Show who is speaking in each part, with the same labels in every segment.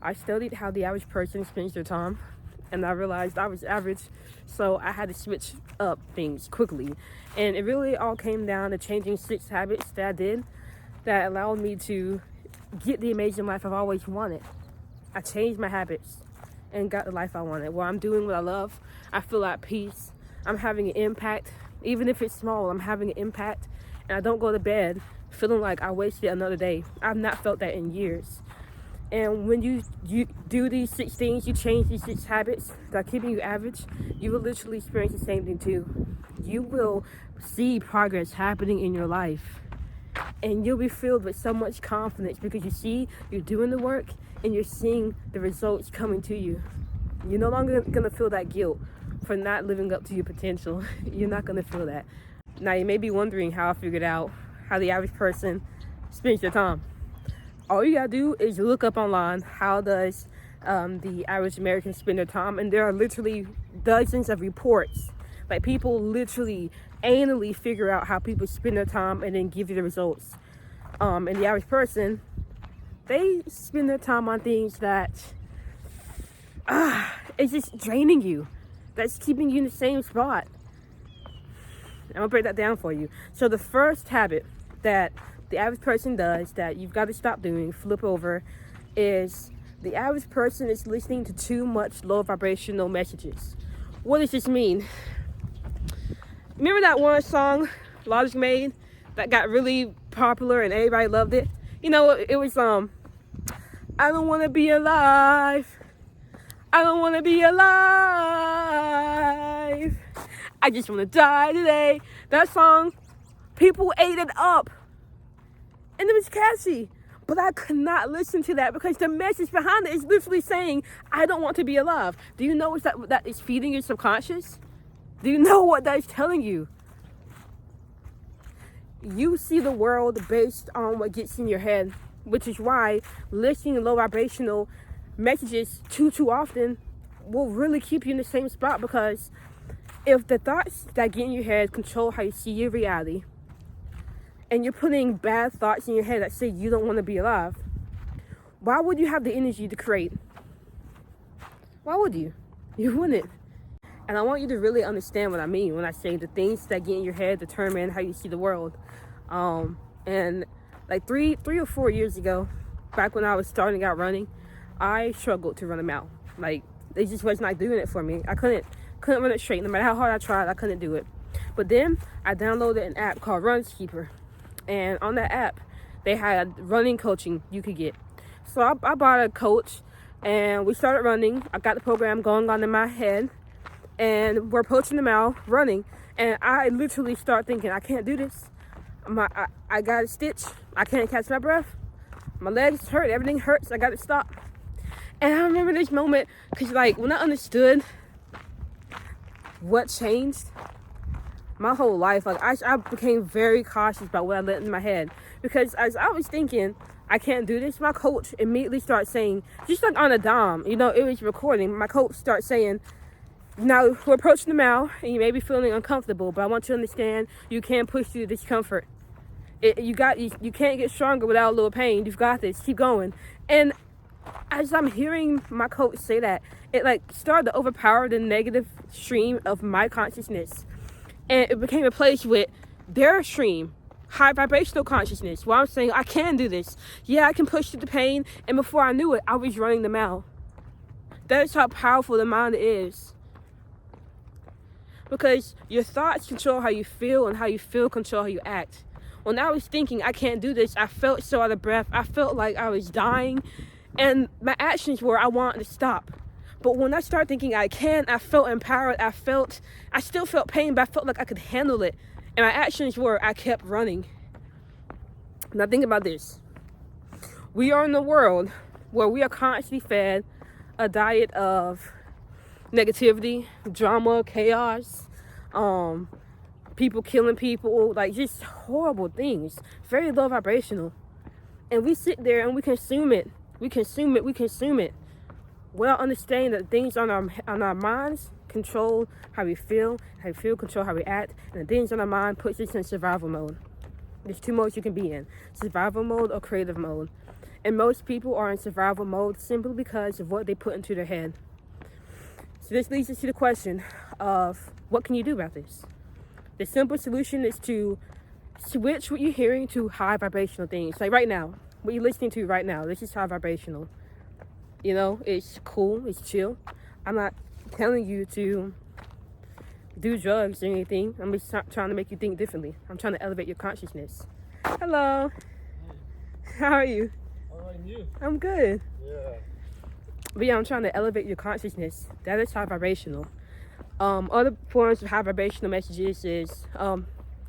Speaker 1: I studied how the average person spends their time, and I realized I was average, so I had to switch up things quickly. And it really all came down to changing 6 habits that I did that allowed me to get the amazing life I've always wanted. I changed my habits and got the life I wanted, where I'm doing what I love. I feel at peace. I'm having an impact. Even if it's small, I'm having an impact. And I don't go to bed feeling like I wasted another day. I've not felt that in years. And when you do these 6 things, you change these 6 habits that are keeping you average, you will literally experience the same thing too. You will see progress happening in your life. And you'll be filled with so much confidence because you see you're doing the work and you're seeing the results coming to you. You're no longer gonna feel that guilt for not living up to your potential. You're not gonna feel that. Now you may be wondering how I figured out how the average person spends their time. All you gotta do is look up online how does the average American spend their time, and there are literally dozens of reports. Like, people literally annually figure out how people spend their time and then give you the results. And the average person, they spend their time on things that it's just draining you. That's keeping you in the same spot. I'm gonna break that down for you. So the first habit that the average person does that you've got to stop doing, flip over, is the average person is listening to too much low vibrational messages. What does this mean? Remember that one song Logic made that got really popular and everybody loved it? You know, it was I don't want to be alive. I don't want to be alive. I just want to die today. That song, people ate it up. And it was catchy. But I could not listen to that because the message behind it is literally saying, I don't want to be alive. Do you know what that is feeding your subconscious? Do you know what that is telling you? You see the world based on what gets in your head, which is why listening to low vibrational messages too often will really keep you in the same spot, because if the thoughts that get in your head control how you see your reality, and you're putting bad thoughts in your head that say you don't want to be alive, why would you have the energy to create? Why would you? You wouldn't. And I want you to really understand what I mean when I say the things that get in your head determine how you see the world. And like three or 4 years ago, back when I was starting out running, I struggled to run a mile. Like, it just was not doing it for me. I couldn't run it straight. No matter how hard I tried, I couldn't do it. But then I downloaded an app called Runkeeper. And on that app, they had running coaching you could get. So I bought a coach and we started running. I got the program going on in my head. And we're approaching the mile running. And I literally start thinking, I can't do this. I got a stitch. I can't catch my breath. My legs hurt. Everything hurts. I got to stop. And I remember this moment because, like, when I understood what changed, my whole life, like, I became very cautious about what I let in my head. Because as I was thinking, I can't do this, my coach immediately started saying, just like on a dime, you know, it was recording, my coach started saying, now we're approaching the mile, and you may be feeling uncomfortable, but I want you to understand you can't push through the discomfort. You can't get stronger without a little pain. You've got this. Keep going. And as I'm hearing my coach say that, it like started to overpower the negative stream of my consciousness. And it became a place with their stream, high vibrational consciousness, where I'm saying, I can do this. Yeah, I can push through the pain. And before I knew it, I was running the mile. That's how powerful the mind is. Because your thoughts control how you feel, and how you feel control how you act. When I was thinking, I can't do this, I felt so out of breath. I felt like I was dying. And my actions were, I wanted to stop. But when I started thinking I can, I felt empowered. I still felt pain, but I felt like I could handle it. And my actions were, I kept running. Now think about this. We are in a world where we are constantly fed a diet of negativity, drama, chaos, people killing people, like just horrible things, very low vibrational. And we sit there and we consume it. We consume it without understanding that things on our minds control how we feel control how we act, and the things on our mind puts us in survival mode. There's 2 modes you can be in: survival mode or creative mode. And most people are in survival mode simply because of what they put into their head. So this leads us to the question of what can you do about this? The simple solution is to switch what you're hearing to high vibrational things. Like right now, what you're listening to right now, this is high vibrational. You know, it's cool, it's chill. I'm not telling you to do drugs or anything. I'm just trying to make you think differently. I'm trying to elevate your consciousness. Hello. How are you?
Speaker 2: All right, and you?
Speaker 1: I'm good.
Speaker 2: Yeah.
Speaker 1: But yeah, I'm trying to elevate your consciousness. That is high vibrational. Other forms of high vibrational messages is,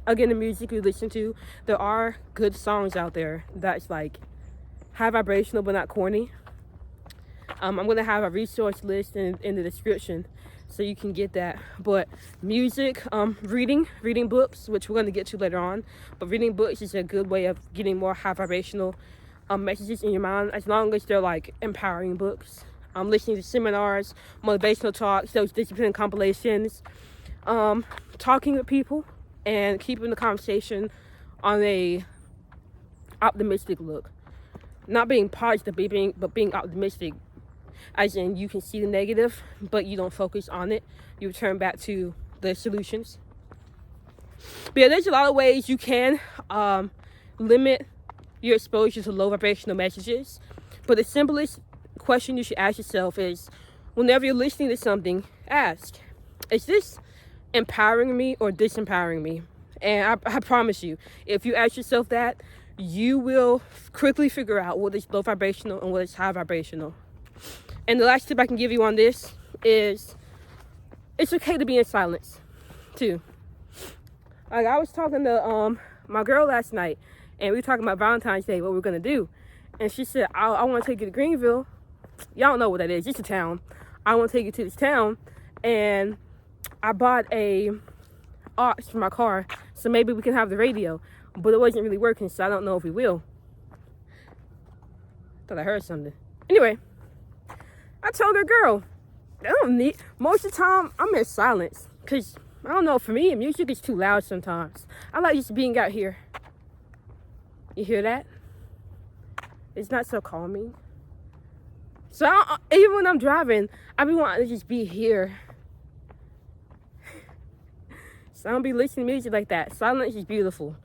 Speaker 1: again, the music you listen to. There are good songs out there that's like high vibrational but not corny. I'm going to have a resource list in the description so you can get that. But music, reading books, which we're going to get to later on. But reading books is a good way of getting more high vibrational messages in your mind, as long as they're like empowering books. Listening to seminars, motivational talks, those discipline compilations, talking with people, and keeping the conversation on a optimistic look. Not being positive, but being optimistic. As in, you can see the negative, but you don't focus on it. You return back to the solutions. But yeah, there's a lot of ways you can limit your exposure to low vibrational messages. But the simplest question you should ask yourself is, whenever you're listening to something, ask, is this empowering me or disempowering me? And I promise you, if you ask yourself that, you will quickly figure out what is low vibrational and what is high vibrational. And the last tip I can give you on this is, it's okay to be in silence too. Like, I was talking to my girl last night, and we were talking about Valentine's Day, what we're gonna do. And she said, I want to take you to Greenville. Y'all don't know what that is. It's a town. I want to take you to this town. And I bought a aux for my car, so maybe we can have the radio. But it wasn't really working, so I don't know if we will. Thought I heard something. Anyway, I told her, girl, most of the time, I'm in silence. Because, I don't know, for me, music is too loud sometimes. I like just being out here. You hear that? It's not so calming. So even when I'm driving, I be wanting to just be here. So I don't be listening to music like that. Silence is beautiful.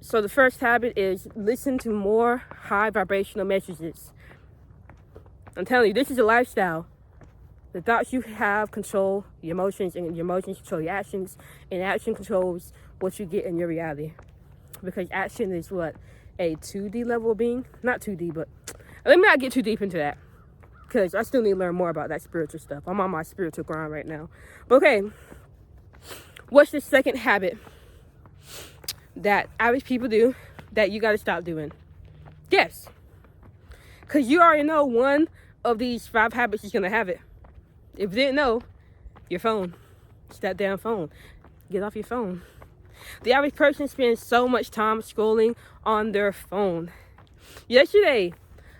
Speaker 1: So the first habit is listen to more high vibrational messages. I'm telling you, this is a lifestyle. The thoughts you have control your emotions, and your emotions control your actions, and action controls what you get in your reality. Because action is what? A 2D level of being? Not 2D, but let me not get too deep into that, because I still need to learn more about that spiritual stuff. I'm on my spiritual grind right now. But okay, what's the second habit that average people do that you got to stop doing? Yes, because you already know one of these 5 habits is going to have it. If you didn't know, your phone. It's that damn phone. Get off your phone. The average person spends so much time scrolling on their phone. Yesterday,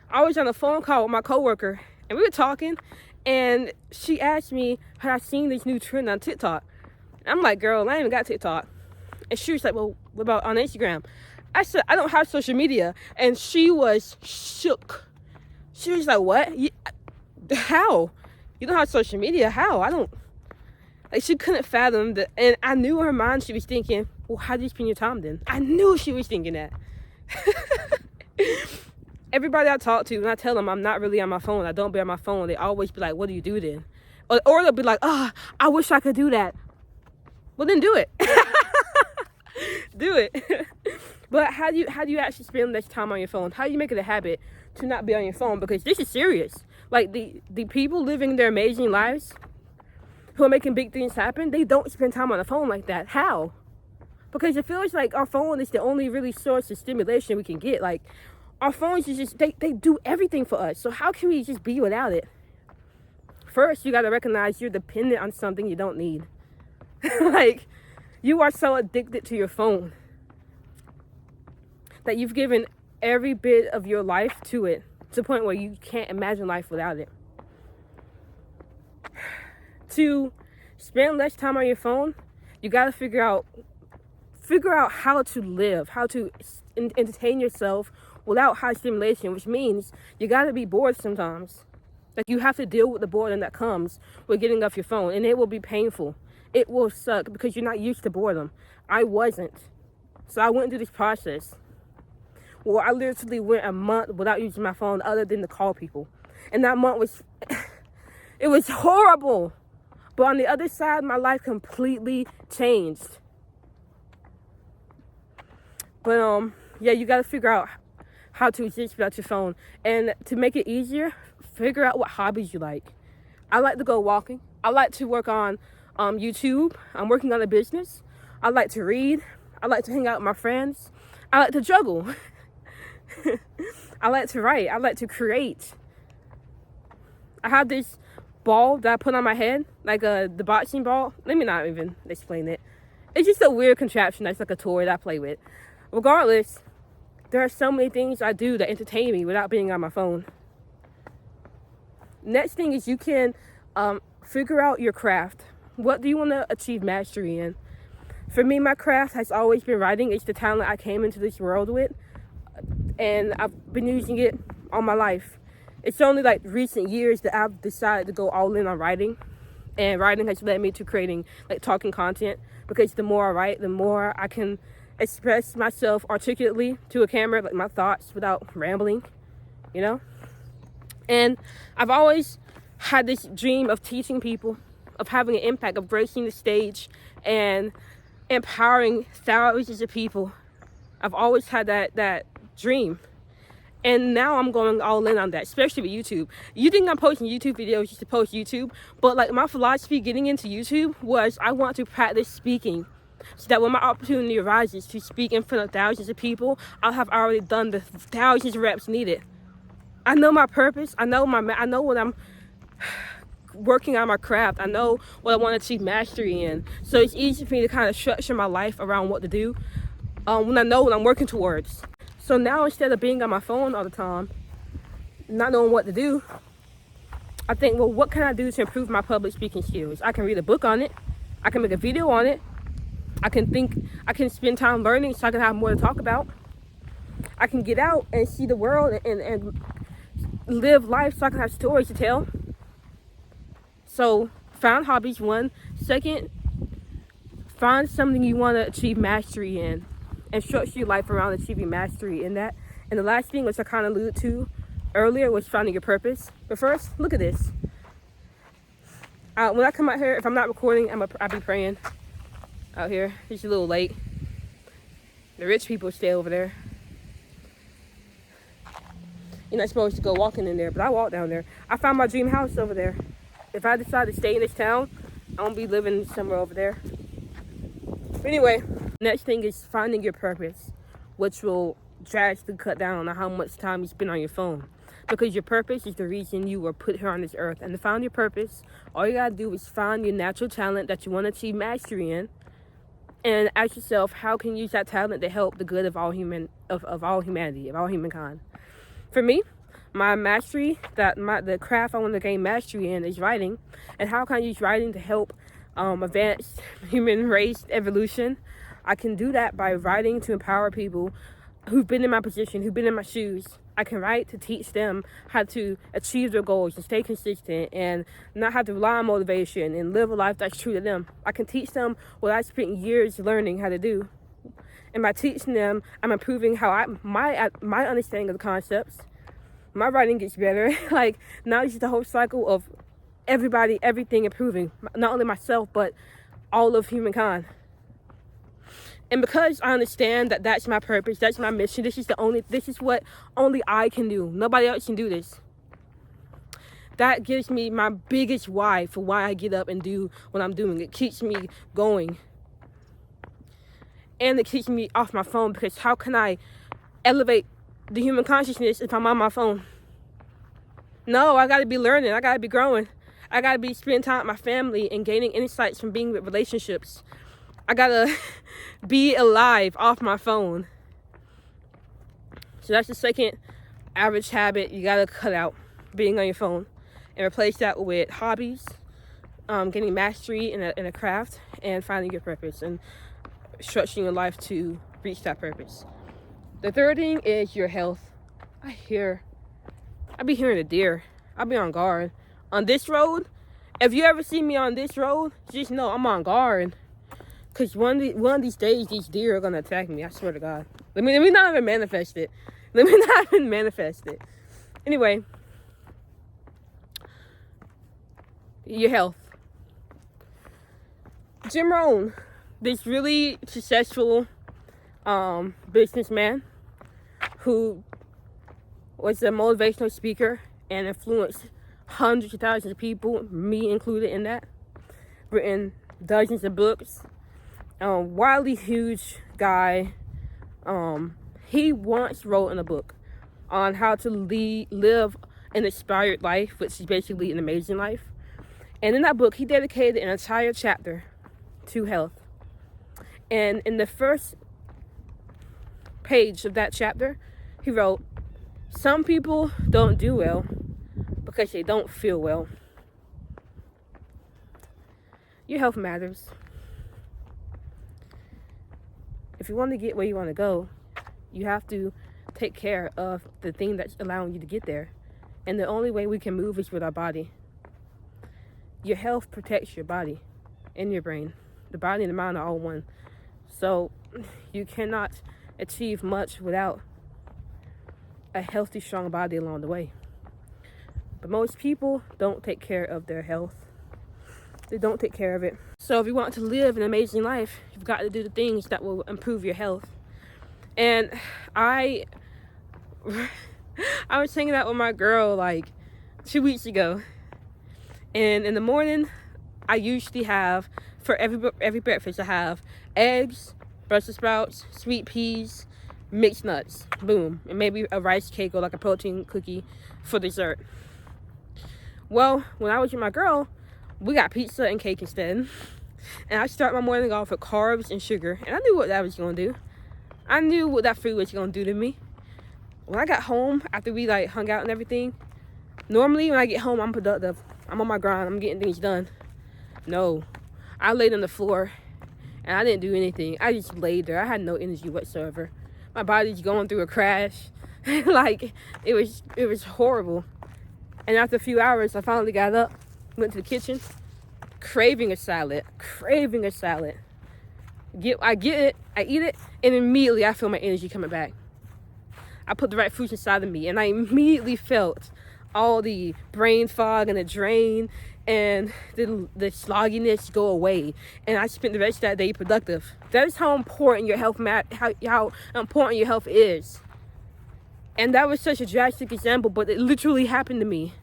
Speaker 1: I was on a phone call with my coworker, and we were talking, and she asked me, had I seen this new trend on TikTok? I'm like, girl, I ain't even got TikTok. And she was like, well, what about on Instagram? I said, I don't have social media. And she was shook. She was like, what? How? You don't have social media? How? I don't. Like, she couldn't fathom that. And I knew in her mind she was thinking, well, how do you spend your time then? I knew she was thinking that. Everybody I talk to, when I tell them I'm not really on my phone, I don't be on my phone, they always be like, what do you do then? Or they'll be like, I wish I could do that. Well, then do it. Do it. But how do you actually spend less time on your phone? How do you make it a habit to not be on your phone? Because this is serious. Like, the people living their amazing lives, who are making big things happen, they don't spend time on the phone like that. How? Because it feels like our phone is the only really source of stimulation we can get. Like, our phones is just, they do everything for us. So how can we just be without it? First, you got to recognize you're dependent on something you don't need. Like, you are so addicted to your phone that you've given every bit of your life to it, to the point where you can't imagine life without it. To spend less time on your phone, you got to figure out how to live, how to entertain yourself without high stimulation, which means you gotta be bored sometimes. Like, you have to deal with the boredom that comes with getting off your phone, and it will be painful. It will suck because you're not used to boredom. I wasn't. So I went through this process. Well, I literally went a month without using my phone other than to call people. And that month was, it was horrible. But on the other side, my life completely changed. But yeah, you gotta figure out how to exist without your phone. And to make it easier, figure out what hobbies you like. I like to go walking. I like to work on YouTube. I'm working on a business. I like to read. I like to hang out with my friends. I like to juggle. I like to write. I like to create. I have this ball that I put on my head, like the boxing ball. Let me not even explain it. It's just a weird contraption that's like a toy that I play with. Regardless, there are so many things I do that entertain me without being on my phone. Next thing is you can figure out your craft. What do you want to achieve mastery in? For me, my craft has always been writing. It's the talent I came into this world with, and I've been using it all my life. It's only like recent years that I've decided to go all in on writing, and writing has led me to creating like talking content, because the more I write, the more I can express myself articulately to a camera, like my thoughts without rambling, you know? And I've always had this dream of teaching people, of having an impact, of gracing the stage and empowering thousands of people. I've always had that dream. And now I'm going all in on that, especially with YouTube. You think I'm posting YouTube videos just to post YouTube, but like my philosophy getting into YouTube was I want to practice speaking, so that when my opportunity arises to speak in front of thousands of people, I'll have already done the thousands of reps needed. I know my purpose. I know what I'm working on, my craft. I know what I want to achieve mastery in. So it's easy for me to kind of structure my life around what to do when I know what I'm working towards. So now, instead of being on my phone all the time, not knowing what to do, I think, well, what can I do to improve my public speaking skills? I can read a book on it. I can make a video on it. I can spend time learning so I can have more to talk about. I can get out and see the world and live life so I can have stories to tell. So find hobbies, one. Second, find something you want to achieve mastery in and structure your life around achieving mastery in that. And the last thing, which I kind of alluded to earlier, was finding your purpose. But first, look at this. When I come out here, if I'm not recording, I'll be praying out here. It's a little late. The rich people stay over there. You're not supposed to go walking in there, but I walk down there. I found my dream house over there. If I decide to stay in this town, I won't be living somewhere over there. But anyway, next thing is finding your purpose, which will drastically cut down on how much time you spend on your phone. Because your purpose is the reason you were put here on this earth. And to find your purpose, all you gotta do is find your natural talent that you want to achieve mastery in, and ask yourself, how can you use that talent to help the good of all humanity, of all humankind. For me, my mastery, the craft I want to gain mastery in is writing. And how can I use writing to help advance human race evolution? I can do that by writing to empower people who've been in my position, who've been in my shoes. I can write to teach them how to achieve their goals and stay consistent and not have to rely on motivation and live a life that's true to them. I can teach them what I spent years learning how to do. And by teaching them, I'm improving my understanding of the concepts. My writing gets better. Like, now it's just the whole cycle of everything improving. Not only myself, but all of humankind. And because I understand that that's my purpose, that's my mission, this is what only I can do. Nobody else can do this. That gives me my biggest why for why I get up and do what I'm doing. It keeps me going. And it keeps me off my phone, because how can I elevate the human consciousness if I'm on my phone? No, I gotta be learning. I gotta be growing. I gotta be spending time with my family and gaining insights from being with relationships. I gotta be alive off my phone. So that's the second average habit you gotta cut out, being on your phone, and replace that with hobbies, getting mastery in a craft, and finding your purpose and structuring your life to reach that purpose. The third thing is your health. be hearing a deer. I'll be on guard. On this road, if you ever see me on this road, just know I'm on guard. Because one of these days, these deer are going to attack me. I swear to God. Let me not even manifest it. Anyway. Your health. Jim Rohn, this really successful businessman who was a motivational speaker and influenced hundreds of thousands of people, me included in that, written dozens of books, wildly huge guy. He once wrote in a book on how to live an inspired life, which is basically an amazing life. And in that book, he dedicated an entire chapter to health. And in the first page of that chapter, he wrote, "Some people don't do well because they don't feel well." Your health matters. If you want to get where you want to go, you have to take care of the thing that's allowing you to get there. And the only way we can move is with our body. Your health protects your body and your brain. The body and the mind are all one. So you cannot achieve much without a healthy, strong body along the way. But most people don't take care of their health. They don't take care of it. So if you want to live an amazing life, you've got to do the things that will improve your health. And I was hanging out with my girl like 2 weeks ago. And in the morning, I usually have, for every breakfast, I have eggs, Brussels sprouts, sweet peas, mixed nuts, boom, and maybe a rice cake or like a protein cookie for dessert. Well, when I was with my girl, we got pizza and cake instead. And I start my morning off with carbs and sugar. And I knew what that was going to do. I knew what that food was going to do to me. When I got home, after we like hung out and everything, normally when I get home, I'm productive. I'm on my grind. I'm getting things done. No. I laid on the floor and I didn't do anything. I just laid there. I had no energy whatsoever. My body's going through a crash. Like, it was horrible. And after a few hours, I finally got up, went to the kitchen, craving a salad. I get it, I eat it, and immediately I feel my energy coming back. I put the right foods inside of me, and I immediately felt all the brain fog and the drain and the slogginess go away. And I spent the rest of that day productive. That is how important your health how important your health is. And that was such a drastic example, but it literally happened to me.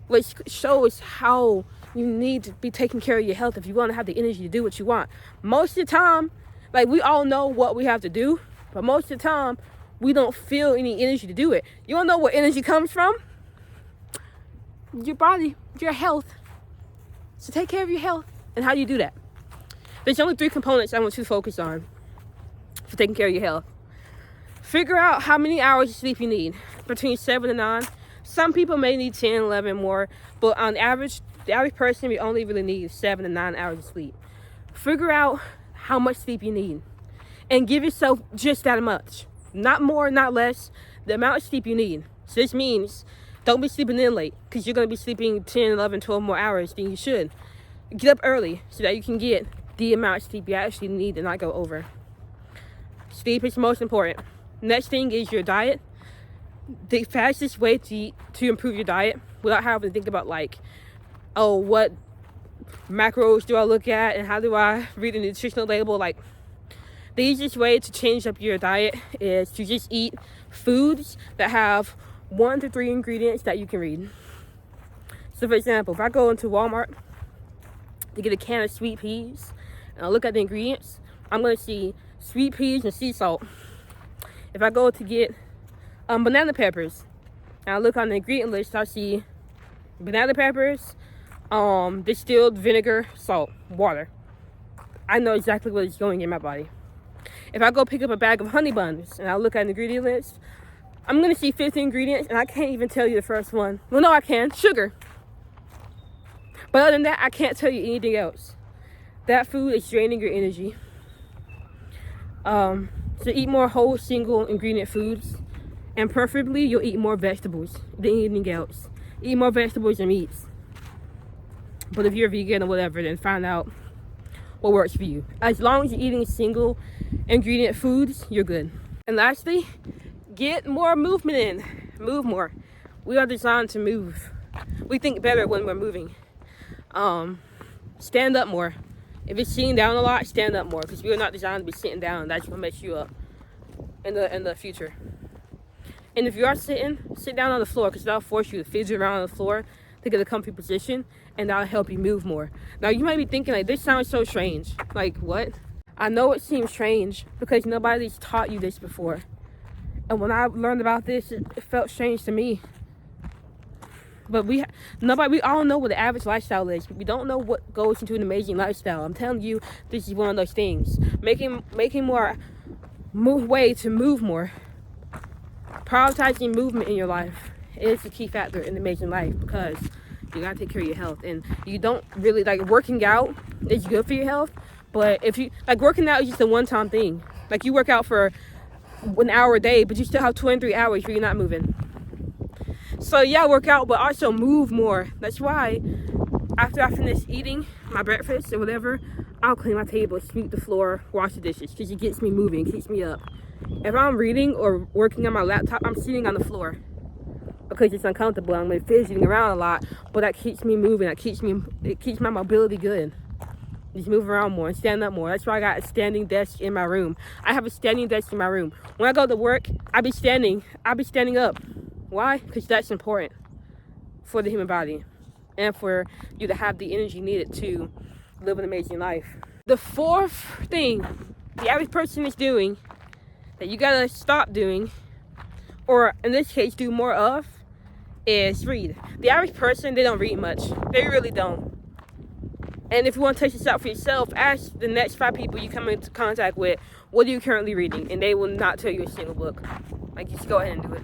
Speaker 1: Which shows how you need to be taking care of your health if you want to have the energy to do what you want. Most of the time, like, we all know what we have to do, but most of the time, we don't feel any energy to do it. You don't know where energy comes from? Your body, your health. So take care of your health. And how do you do that? There's only 3 components I want you to focus on for taking care of your health. Figure out how many hours of sleep you need, between 7 and 9. Some people may need 10, 11 more, but on average, the average person, we only really need 7 to 9 hours of sleep. Figure out how much sleep you need and give yourself just that much. Not more, not less. The amount of sleep you need. So this means don't be sleeping in late, because you're going to be sleeping 10, 11, 12 more hours than you should. Get up early so that you can get the amount of sleep you actually need and not go over. Sleep is most important. Next thing is your diet. The fastest way to improve your diet without having to think about, like, oh, what macros do I look at and how do I read the nutritional label? Like, the easiest way to change up your diet is to just eat foods that have 1 to 3 ingredients that you can read. So for example, if I go into Walmart to get a can of sweet peas and I look at the ingredients, I'm going to see sweet peas and sea salt. If I go to get banana peppers and I look on the ingredient list, I'll see banana peppers, distilled vinegar, salt, water. I know exactly what is going in my body. If I go pick up a bag of honey buns and I look at the ingredient list, I'm going to see 50 ingredients and I can't even tell you the first one. Well, no, I can. Sugar. But other than that, I can't tell you anything else. That food is draining your energy. So eat more whole, single ingredient foods And preferably, you'll eat more vegetables than anything else. Eat more vegetables and meats. But if you're vegan or whatever, then find out what works for you. As long as you're eating single ingredient foods, you're good. And lastly, get more movement in. Move more. We are designed to move. We think better when we're moving. Stand up more. If it's sitting down a lot, stand up more, because we are not designed to be sitting down. That's gonna mess you up in the future. And if you are sitting, sit down on the floor, because that'll force you to fidget around on the floor to get a comfy position, and that'll help you move more. Now you might be thinking, like, this sounds so strange. Like, what? I know it seems strange because nobody's taught you this before. And when I learned about this, it felt strange to me. But we all know what the average lifestyle is. We don't know what goes into an amazing lifestyle. I'm telling you, this is one of those things. Making more way to move more. Prioritizing movement in your life is the key factor in the amazing life, because you gotta take care of your health. And you don't really, like, working out is good for your health, but if you, like, working out is just a one-time thing. Like, you work out for an hour a day, but you still have 23 hours where you're not moving. So yeah, work out, but also move more. That's why after I finish eating my breakfast or whatever, I'll clean my table, sweep the floor, wash the dishes, because it gets me moving, keeps me up. If I'm reading or working on my laptop, I'm sitting on the floor because it's uncomfortable. I'm fidgeting around a lot, but that keeps me moving. It keeps my mobility good. Just move around more and stand up more. That's why I got a standing desk in my room. I have a standing desk in my room. When I go to work, I be standing up. Why? Because that's important for the human body and for you to have the energy needed to live an amazing life. The fourth thing the average person is doing that you gotta stop doing, or in this case do more of, is read. The average person, they don't read much. They really don't. And if you want to test this out for yourself, ask the next 5 people you come into contact with, what are you currently reading? And they will not tell you a single book. Like, just go ahead and do it.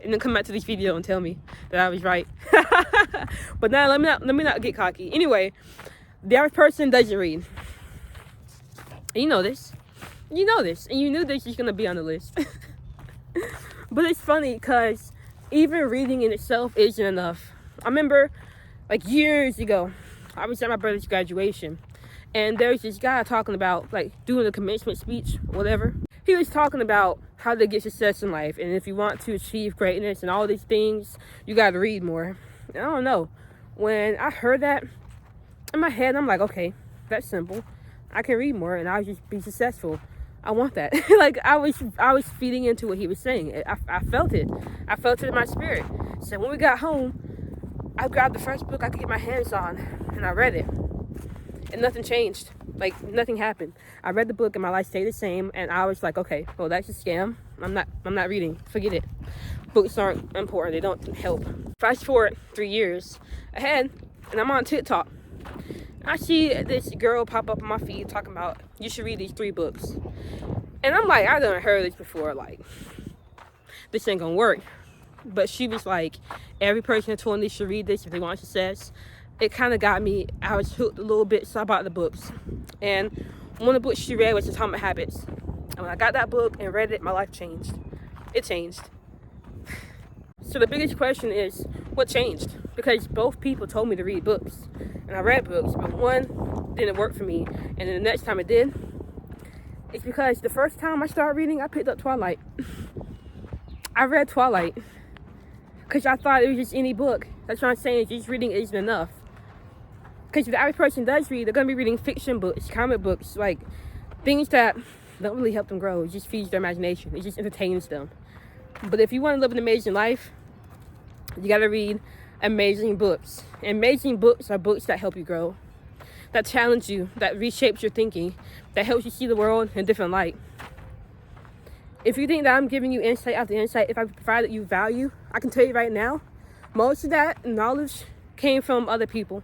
Speaker 1: And then come back to this video and tell me that I was right. But now let me not get cocky. Anyway, the average person doesn't read. And you know this. And you knew this was gonna be on the list. But it's funny because even reading in itself isn't enough. I remember, like, years ago, I was at my brother's graduation, and there was this guy talking about, like, doing a commencement speech, whatever. He was talking about how to get success in life, and if you want to achieve greatness and all these things, you got to read more. And I don't know. When I heard that, in my head, I'm like, okay, that's simple. I can read more, and I'll just be successful. I want that. Like, I was feeding into what he was saying. I felt it. I felt it in my spirit. So when we got home, I grabbed the first book I could get my hands on, and I read it. And nothing changed. Like, nothing happened. I read the book and my life stayed the same, and I was like, okay, well, that's a scam. I'm not reading. Forget it. Books aren't important. They don't help. Fast forward 3 years ahead, and I'm on TikTok. I see this girl pop up on my feed talking about, you should read these 3 books. And I'm like, I done heard this before. Like, this ain't gonna work. But she was like, every person that told me they should read this if they want success. It kind of got me. I was hooked a little bit, so I bought the books. And one of the books she read was Atomic Habits. And when I got that book and read it, my life changed. It changed. So the biggest question is, what changed? Because both people told me to read books. And I read books, but one didn't work for me. And then the next time it did, it's because the first time I started reading, I picked up Twilight. I read Twilight because I thought it was just any book. That's what I'm saying. Just reading isn't enough. Because if the average person does read, they're going to be reading fiction books, comic books, like things that don't really help them grow. It just feeds their imagination. It just entertains them. But if you want to live an amazing life, you got to read amazing books. Amazing books are books that help you grow, that challenge you, that reshapes your thinking, that helps you see the world in a different light. If you think that I'm giving you insight after insight, if I provided you value, I can tell you right now, most of that knowledge came from other people.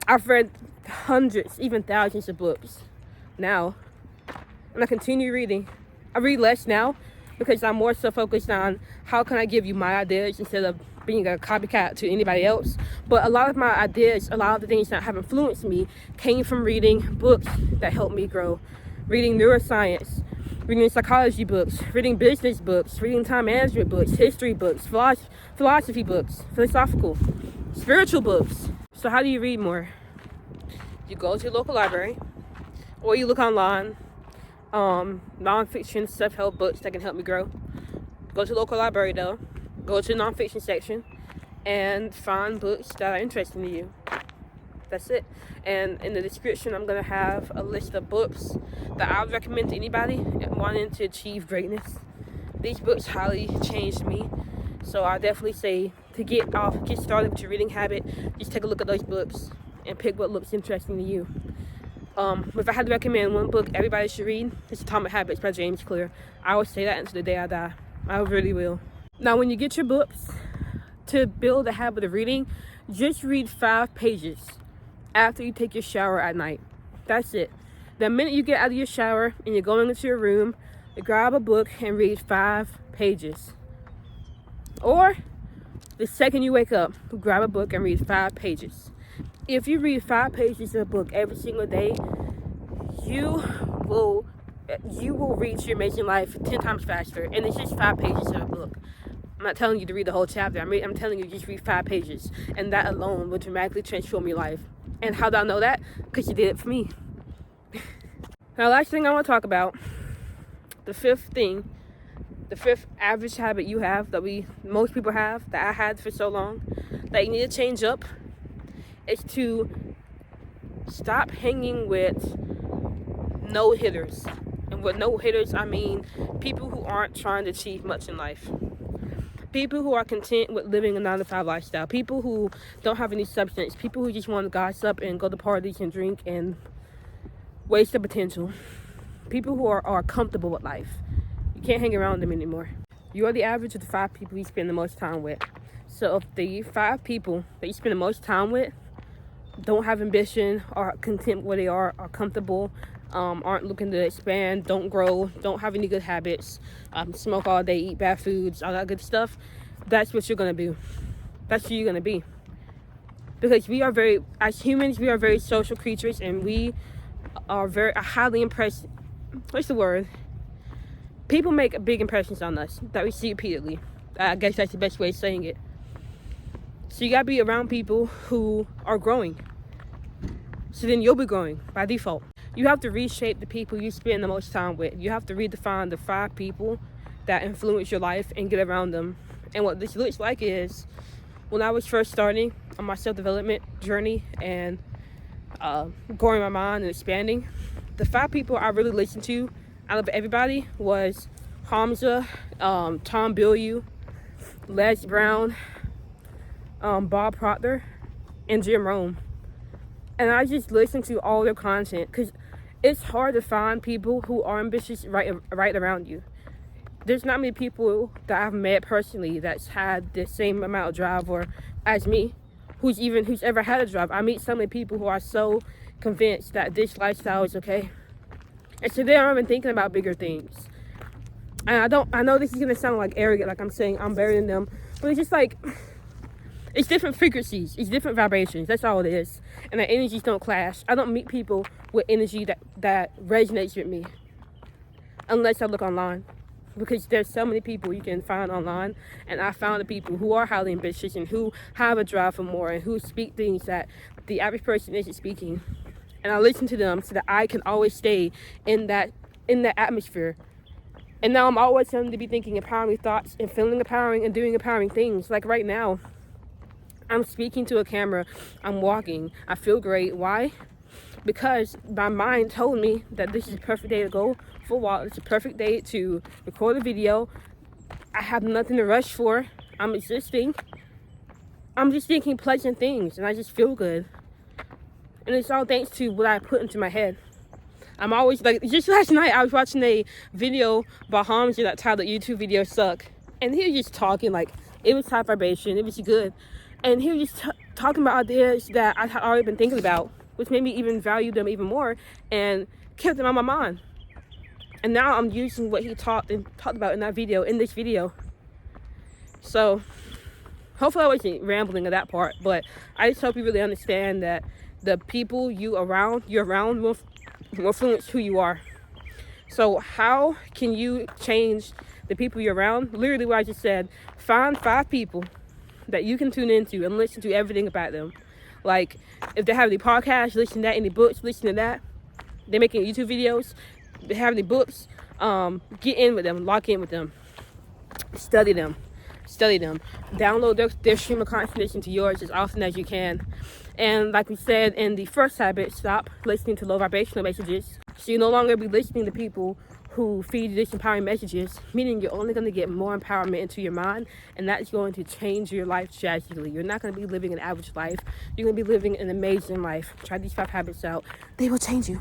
Speaker 1: I've read hundreds, even thousands of books now, and I continue reading. I read less now because I'm more so focused on how can I give you my ideas instead of being a copycat to anybody else. But a lot of my ideas, a lot of the things that have influenced me came from reading books that helped me grow. Reading neuroscience, reading psychology books, reading business books, reading time management books, history books, philosophy books, philosophical, spiritual books. So how do you read more? You go to your local library, or you look online, nonfiction, self-help books that can help me grow. Go to the local library though, go to the nonfiction section, and find books that are interesting to you. That's it. And in the description, I'm going to have a list of books that I would recommend to anybody wanting to achieve greatness. These books highly changed me. So I definitely say to get started with your reading habit, just take a look at those books and pick what looks interesting to you. If I had to recommend one book everybody should read, it's Atomic Habits by James Clear. I will say that until the day I die. I really will. Now, when you get your books, to build a habit of reading, just read 5 pages after you take your shower at night. That's it. The minute you get out of your shower and you're going into your room, you grab a book and read 5 pages. Or the second you wake up, grab a book and read 5 pages. If you read 5 pages of a book every single day, you will reach your amazing life 10 times faster. And it's just 5 pages of a book. I'm not telling you to read the whole chapter. I'm telling you just read 5 pages. And that alone will dramatically transform your life. And how do I know that? Because you did it for me. Now, last thing I want to talk about, the fifth average habit you have that most people have, that I had for so long, that you need to change up, is to stop hanging with no-hitters. And with no-hitters, I mean people who aren't trying to achieve much in life. People who are content with living a 9-to-5 lifestyle. People who don't have any substance. People who just want to gossip and go to parties and drink and waste their potential. People who are comfortable with life. You can't hang around them anymore. You are the average of the 5 people you spend the most time with. So if the 5 people that you spend the most time with don't have ambition, are content where they are comfortable, aren't looking to expand, don't grow, don't have any good habits, smoke all day, eat bad foods, all that good stuff, that's what you're going to do. That's who you're going to be. Because as humans, we are very social creatures, and we are very highly impressed. What's the word? People make big impressions on us that we see repeatedly. I guess that's the best way of saying it. So you got to be around people who are growing. So then you'll be growing by default. You have to reshape the people you spend the most time with. You have to redefine the 5 people that influence your life and get around them. And what this looks like is, when I was first starting on my self-development journey and growing my mind and expanding, the 5 people I really listened to out of everybody was Hamza, Tom Bilyeu, Les Brown, Bob Proctor, and Jim Rohn. And I just listened to all their content because it's hard to find people who are ambitious right around you. There's not many people that I've met personally that's had the same amount of drive or as me, who's ever had a drive. I meet so many people who are so convinced that this lifestyle is okay. And so they aren't even thinking about bigger things. And I know this is going to sound like arrogant, like I'm saying I'm better than them, but it's just like, it's different frequencies, it's different vibrations, that's all it is. And the energies don't clash. I don't meet people with energy that resonates with me unless I look online. Because there's so many people you can find online, and I found the people who are highly ambitious and who have a drive for more and who speak things that the average person isn't speaking. And I listen to them so that I can always stay in that atmosphere. And now I'm always going to be thinking empowering thoughts and feeling empowering and doing empowering things. Like right now, I'm speaking to a camera, I'm walking, I feel great. Why? Because my mind told me that this is a perfect day to go for a walk. It's a perfect day to record a video. I have nothing to rush for. I'm existing. I'm just thinking pleasant things, and I just feel good. And it's all thanks to what I put into my head. I'm always like, just last night I was watching a video by Hamza that titled YouTube video suck. And he was just talking like, it was high vibration, it was good. And he was just talking about ideas that I had already been thinking about, which made me even value them even more and kept them on my mind. And now I'm using what he talked about in this video. So hopefully I wasn't rambling at that part, but I just hope you really understand that the people you're around will influence who you are. So how can you change the people you're around? Literally what I just said. Find 5 people that you can tune into and listen to everything about them. Like, if they have any podcasts, listen to that. Any books, listen to that. They're making YouTube videos, they have any books, get in with them, lock in with them, study them, download their stream of consciousness into yours as often as you can. And like we said in the first habit, stop listening to low vibrational messages. So you no longer be listening to people who feed you disempowering messages, meaning you're only going to get more empowerment into your mind, and that's going to change your life drastically. You're not going to be living an average life. You're going to be living an amazing life. Try these 5 habits out. They will change you.